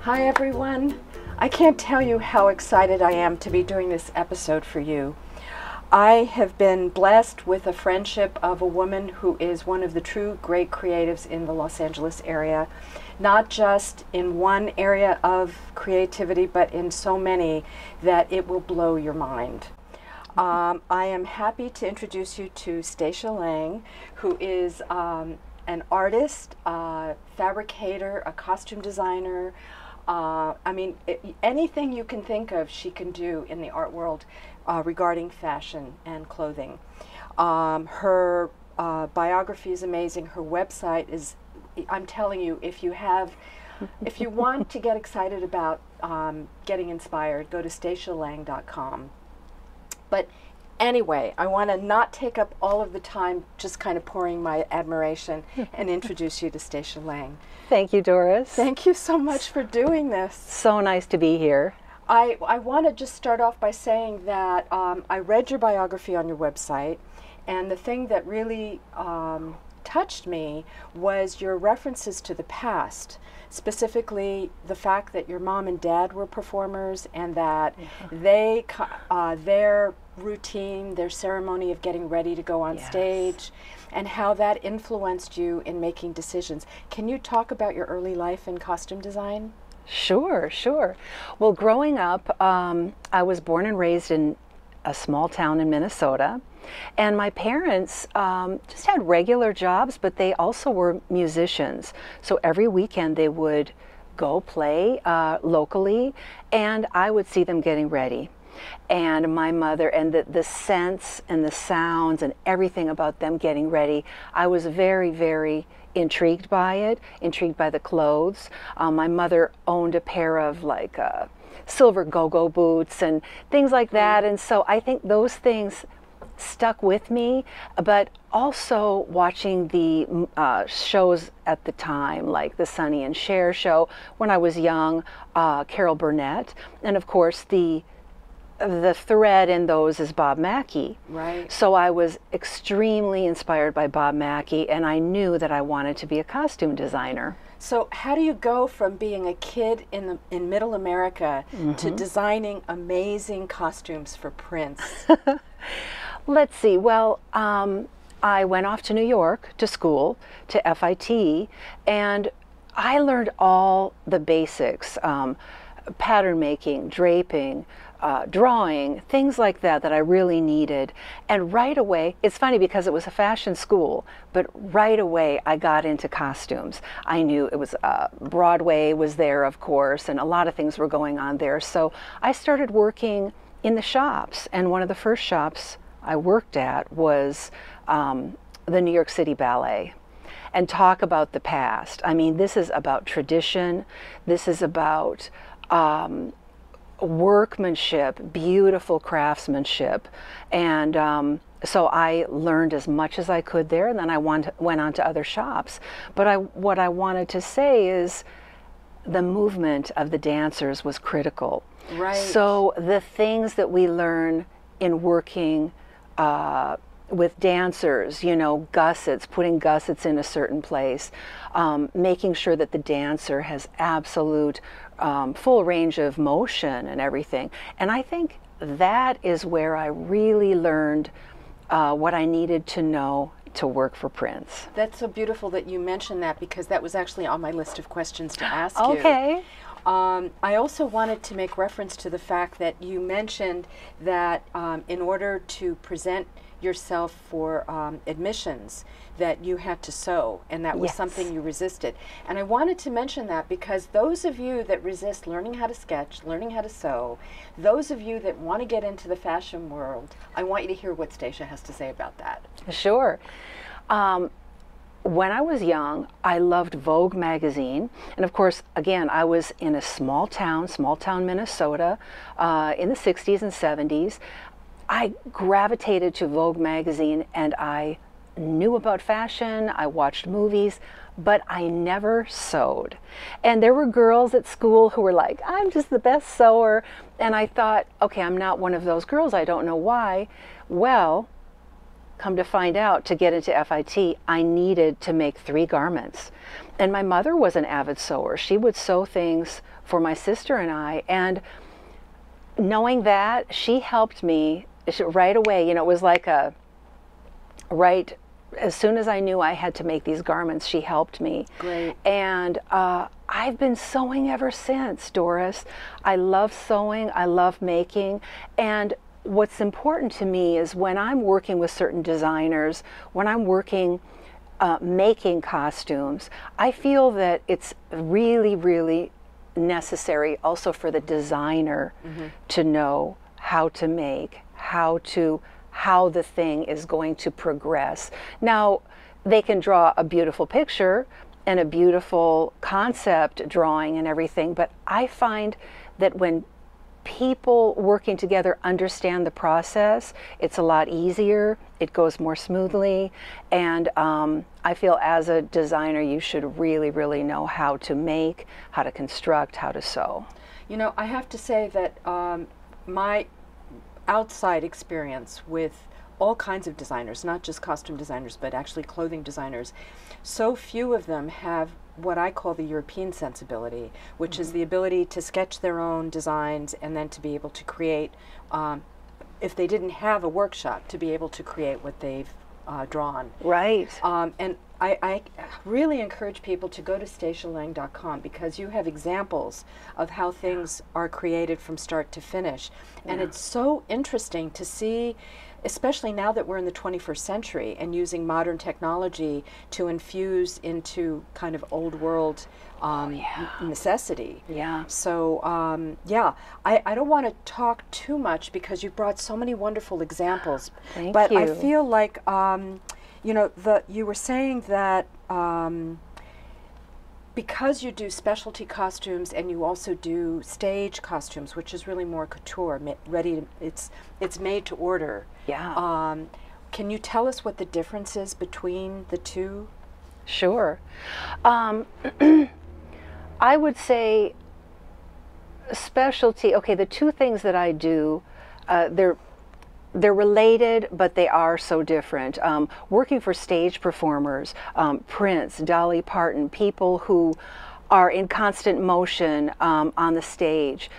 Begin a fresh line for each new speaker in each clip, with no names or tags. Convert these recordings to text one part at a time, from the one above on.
Hi everyone. I can't tell you how excited I am to be doing this episode for you. I have been blessed with a friendship of a woman who is one of the true great creatives in the Los Angeles area, not just in one area of creativity, but in so many that it will blow your mind. I am happy to introduce you to Stacia Lang, who is an artist, fabricator, a costume designer. Anything you can think of, she can do in the art world regarding fashion and clothing. Her biography is amazing. Her website is, I'm telling you, if you want to get excited about getting inspired, go to stacialang.com. But anyway, I want to not take up all of the time just kind of pouring my admiration and introduce you to Stacia Lang.
Thank you, Doris.
Thank you so much for doing this.
So nice to be here.
I want to just start off by saying that I read your biography on your website, and the thing that really touched me was your references to the past, specifically the fact that your mom and dad were performers, and that their routine, their ceremony of getting ready to go on stage, and how that influenced you in making decisions. Can you talk about your early life in costume design?
Sure. Well, growing up, I was born and raised in a small town in Minnesota, and my parents just had regular jobs, but they also were musicians. So every weekend they would go play locally, and I would see them getting ready. And my mother, and the scents and the sounds and everything about them getting ready, I was very, very intrigued by it, intrigued by the clothes. My mother owned a pair of like silver go-go boots and things like that, and so I think those things stuck with me. But also watching the shows at the time, like the Sonny and Cher show when I was young, Carol Burnett, and of course the thread in those is Bob Mackie.
Right.
So I was extremely inspired by Bob Mackie, and I knew that I wanted to be a costume designer.
So how do you go from being a kid in Middle America to designing amazing costumes for Prince?
Let's see. Well, I went off to New York to school, to FIT, and I learned all the basics, pattern making, draping, drawing, things like that I really needed. And right away, it's funny because it was a fashion school, but right away I got into costumes. I knew it was Broadway was there, of course, and a lot of things were going on there. So I started working in the shops, and one of the first shops I worked at was the New York City Ballet. And talk about the past. I mean, this is about tradition. This is about workmanship, beautiful craftsmanship, and so I learned as much as I could there, and then I went on to other shops. But what I wanted to say is the movement of the dancers was critical.
Right.
So the things that we learn in working with dancers, you know, gussets, putting gussets in a certain place, making sure that the dancer has absolute full range of motion and everything. And I think that is where I really learned what I needed to know to work for Prince.
That's so beautiful that you mentioned that, because that was actually on my list of questions to ask you.
Okay.
I also wanted to make reference to the fact that you mentioned that in order to present yourself for admissions, that you had to sew, and that was something you resisted. And I wanted to mention that because those of you that resist learning how to sketch, learning how to sew, those of you that want to get into the fashion world, I want you to hear what Stacia has to say about that.
Sure. When I was young, I loved Vogue magazine, and of course, again, I was in a small town, Minnesota, in the 60s and 70s. I gravitated to Vogue magazine, and I knew about fashion, I watched movies, but I never sewed. And there were girls at school who were like, I'm just the best sewer, and I thought, okay, I'm not one of those girls, I don't know why. Well, come to find out, to get into FIT, I needed to make 3 garments. And my mother was an avid sewer. She would sew things for my sister and I. And knowing that, she helped me right away. You know, it was like right as soon as I knew I had to make these garments, she helped me.
Great.
And I've been sewing ever since, Doris. I love sewing, I love making, and what's important to me is when I'm working with certain designers, when I'm working making costumes, I feel that it's really, really necessary also for the designer to know how to make, how the thing is going to progress. Now, they can draw a beautiful picture and a beautiful concept drawing and everything, but I find that when people working together understand the process, it's a lot easier, it goes more smoothly, and I feel as a designer you should really, really know how to make, how to construct, how to sew.
You know, I have to say that my outside experience with all kinds of designers, not just costume designers, but actually clothing designers, so few of them have what I call the European sensibility, which is the ability to sketch their own designs and then to be able to create, if they didn't have a workshop, to be able to create what they've drawn.
Right.
And I really encourage people to go to stacyalang.com because you have examples of how things are created from start to finish. And it's so interesting to see, especially now that we're in the 21st century and using modern technology to infuse into kind of old world necessity.
Yeah.
So, yeah, I don't want to talk too much because you brought so many wonderful examples.
Thank
but
you.
I feel like, you know, you were saying that because you do specialty costumes and you also do stage costumes, which is really more couture, it's made to order.
Yeah.
Can you tell us what the difference is between the two?
Sure. I would say specialty, okay, the two things that I do, they're related, but they are so different. Working for stage performers, Prince, Dolly Parton, people who are in constant motion on the stage,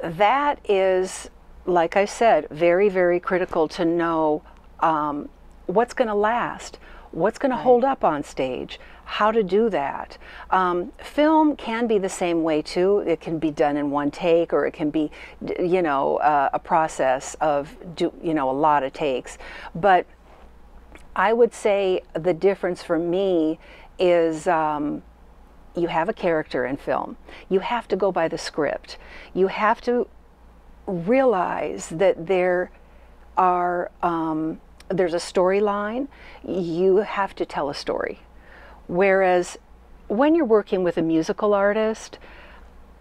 that is, like I said, very, very critical to know what's going to last, what's going to hold up on stage, how to do that. Film can be the same way too. It can be done in one take, or it can be, you know, a process of, a lot of takes. But I would say the difference for me is you have a character in film. You have to go by the script. You have to realize that there's a storyline. You have to tell a story. Whereas when you're working with a musical artist,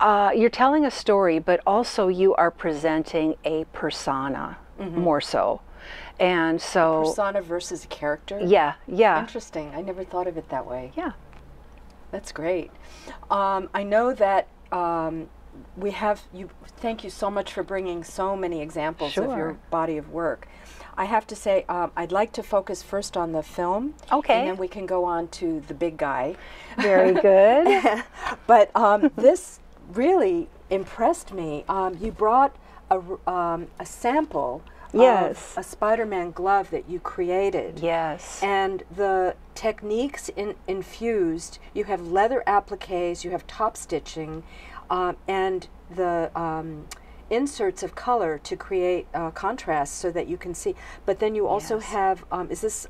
you're telling a story, but also you are presenting a persona more so. And so
A persona versus a character?
Yeah, yeah.
Interesting. I never thought of it that way.
Yeah.
That's great. I know that we have you. Thank you so much for bringing so many examples of your body of work. I have to say, I'd like to focus first on the film.
Okay.
And then we can go on to the big guy.
Very good.
But this really impressed me. You brought a sample
Yes.
of a Spider-Man glove that you created.
Yes.
And the techniques infused, you have leather appliques, you have top stitching, and the inserts of color to create contrast so that you can see. But then you also have, is this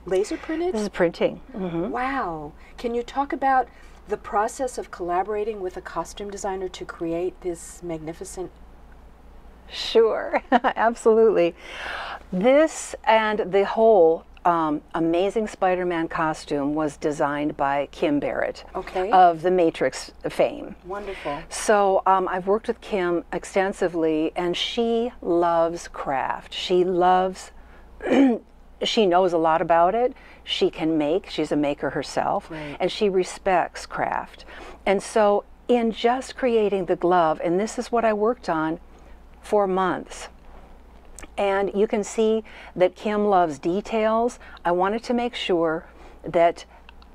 laser printed?
This is printing. Mm-hmm.
Wow. Can you talk about the process of collaborating with a costume designer to create this magnificent?
Sure, absolutely. This and the whole Amazing Spider-Man costume was designed by Kim Barrett of the Matrix fame.
Wonderful.
So I've worked with Kim extensively, and she loves craft. She loves, she knows a lot about it. She can make, she's a maker herself, and she respects craft. And so in just creating the glove, and this is what I worked on for months. And you can see that Kim loves details. I wanted to make sure that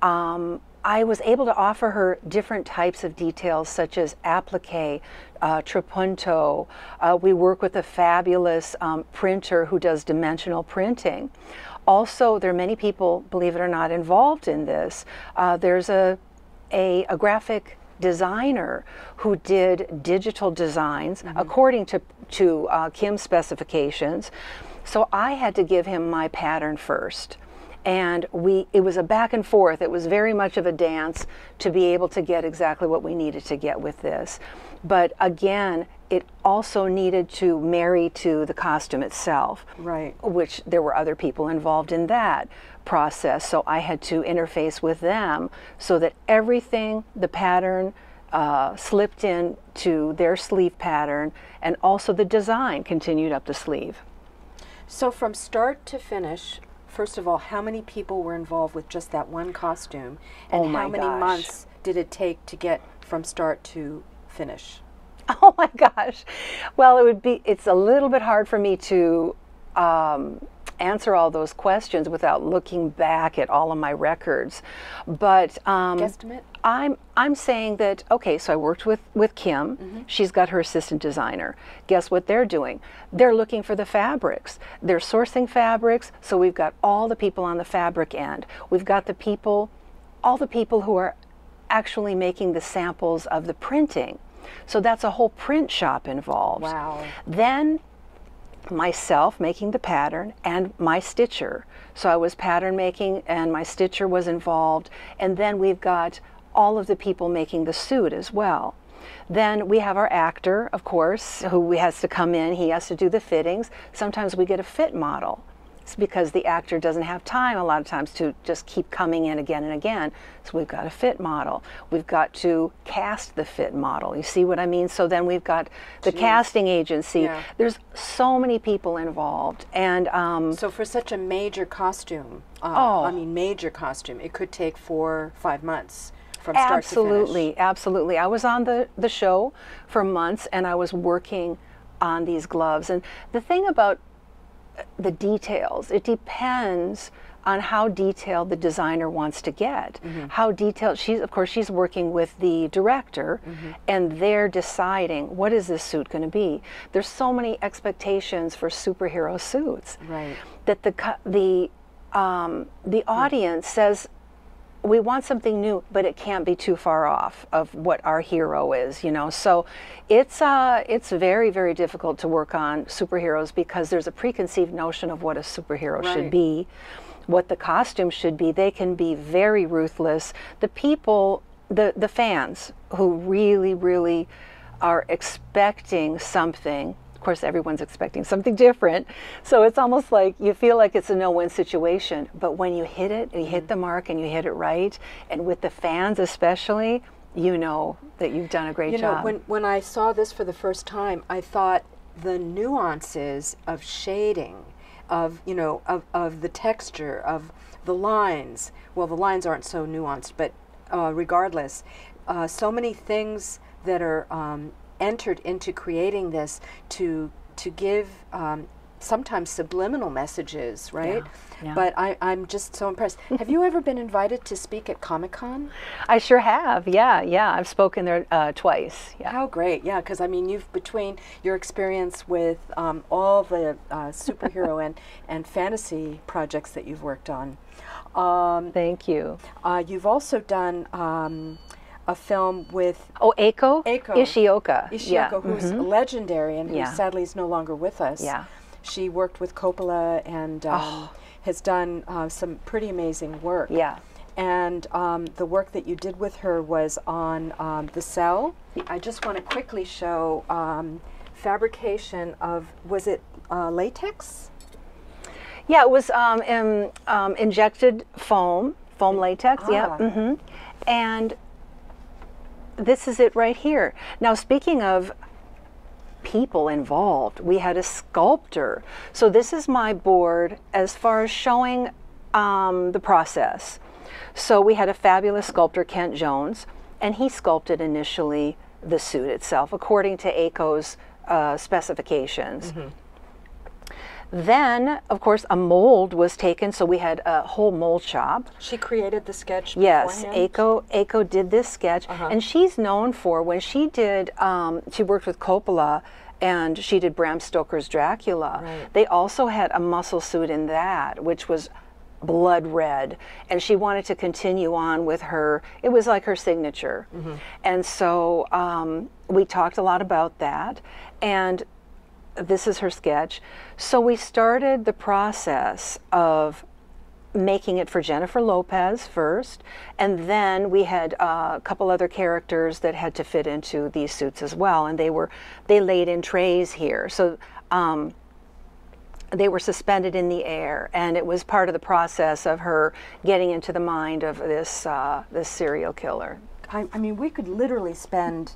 I was able to offer her different types of details, such as applique, trapunto. We work with a fabulous printer who does dimensional printing. Also, there are many people, believe it or not, involved in this. There's a graphic designer who did digital designs according to Kim's specifications. So I had to give him my pattern first. And it was a back and forth. It was very much of a dance to be able to get exactly what we needed to get with this. But again, it also needed to marry to the costume itself,
right?
Which there were other people involved in that process. So I had to interface with them so that everything, the pattern, slipped in to their sleeve pattern, and also the design continued up the sleeve.
So from start to finish, first of all, how many people were involved with just that one costume, and how many months did it take to get from start to finish?
Oh my gosh. Well, it's a little bit hard for me to answer all those questions without looking back at all of my records. But
guesstimate?
I'm saying that, okay, so I worked with Kim. She's got her assistant designer. Guess what they're doing? They're looking for the fabrics. They're sourcing fabrics, so we've got all the people on the fabric end. We've got all the people who are actually making the samples of the printing. So that's a whole print shop involved.
Wow.
Then myself making the pattern and my stitcher. So I was pattern making and my stitcher was involved. And then we've got all of the people making the suit as well. Then we have our actor, of course, who has to come in. He has to do the fittings. Sometimes we get a fit model. It's because the actor doesn't have time a lot of times to just keep coming in again and again. So we've got a fit model. We've got to cast the fit model. You see what I mean? So then we've got the casting agency. Yeah. There's so many people involved. And
so for such a major costume, I mean major costume, it could take 4 or 5 months. From start to finish.
Absolutely. I was on the show for months, and I was working on these gloves. And the thing about the details, it depends on how detailed the designer wants to get. How detailed, she's working with the director, and they're deciding, what is this suit going to be? There's so many expectations for superhero suits,
right,
that the audience says, we want something new, but it can't be too far off of what our hero is, you know. So it's very, very difficult to work on superheroes because there's a preconceived notion of what a superhero should be, what the costume should be. They can be very ruthless. The people, the fans who really, really are expecting something. Of course, everyone's expecting something different. So it's almost like you feel like it's a no-win situation. But when you hit it, you hit the mark and you hit it right, and with the fans especially, you know that you've done a great job.
You know, when I saw this for the first time, I thought the nuances of shading, of the texture, of the lines. Well, the lines aren't so nuanced, but regardless, so many things that are entered into creating this to give sometimes subliminal messages, right?
Yeah.
But I'm just so impressed. Have you ever been invited to speak at Comic-Con?
I sure have, yeah. I've spoken there twice. Yeah.
How great, yeah, because I mean, between your experience with all the superhero and fantasy projects that you've worked on.
Thank you.
You've also done a film with
Eiko Ishioka,
who's legendary and who sadly is no longer with us.
Yeah.
She worked with Coppola and has done some pretty amazing work.
Yeah.
And the work that you did with her was on The Cell. I just want to quickly show fabrication of, was it latex?
Yeah, it was injected foam latex, yeah. And this is it right here. Now, speaking of people involved, we had a sculptor. So this is my board as far as showing the process. So we had a fabulous sculptor, Kent Jones, and he sculpted initially the suit itself according to Eiko's specifications. Then, of course, a mold was taken, so we had a whole mold shop.
She created the sketch
Yes,
beforehand?
Aiko did this sketch, and she's known for, when she did, she worked with Coppola, and she did Bram Stoker's Dracula.
Right.
They also had a muscle suit in that, which was blood red, and she wanted to continue on with her, it was like her signature. And so we talked a lot about that, and this is her sketch. So we started the process of making it for Jennifer Lopez first, and then we had a couple other characters that had to fit into these suits as well, and they laid in trays here. So they were suspended in the air, and it was part of the process of her getting into the mind of this this serial killer.
I mean, we could literally spend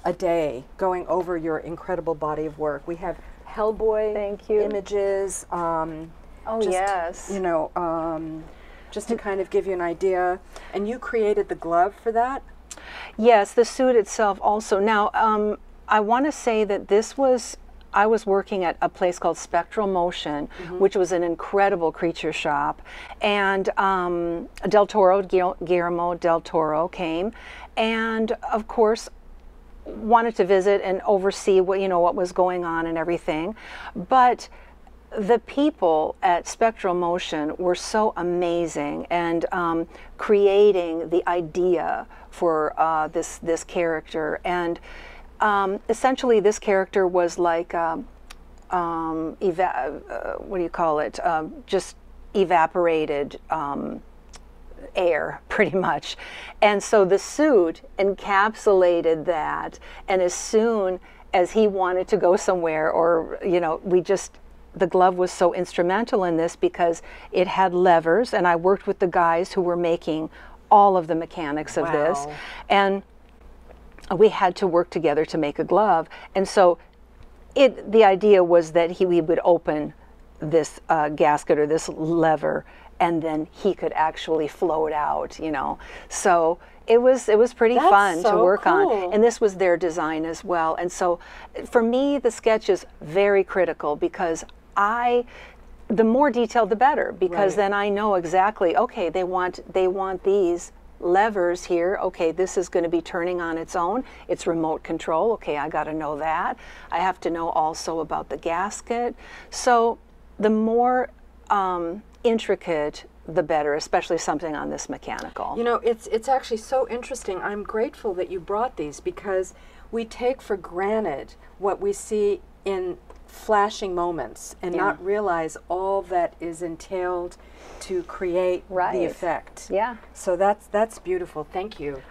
a day going over your incredible body of work. We have Hellboy
Thank you.
images.
Oh,
just,
yes.
You know, just to kind of give you an idea. And you created the glove for that?
Yes, the suit itself also. Now, I want to say that I was working at a place called Spectral Motion, which was an incredible creature shop, and Guillermo del Toro came, and of course wanted to visit and oversee what was going on and everything. But the people at Spectral Motion were so amazing, and creating the idea for this character. And essentially this character was like what do you call it, just evaporated air, pretty much. And so the suit encapsulated that, and as soon as he wanted to go somewhere, or the glove was so instrumental in this because it had levers, and I worked with the guys who were making all of the mechanics of this, and we had to work together to make a glove. And so the idea was that we would open this gasket or this lever, and then he could actually float out, So it was pretty fun to work on. And this was their design as well. And so for me, the sketch is very critical, because the more detailed the better, because then I know exactly, okay, they want these levers here. Okay, this is going to be turning on its own. It's remote control. Okay, I got to know that. I have to know also about the gasket. So the more intricate, the better, especially something on this mechanical.
You know, it's actually so interesting. I'm grateful that you brought these, because we take for granted what we see in flashing moments and not realize all that is entailed to create the effect.
Yeah.
So that's beautiful. Thank you.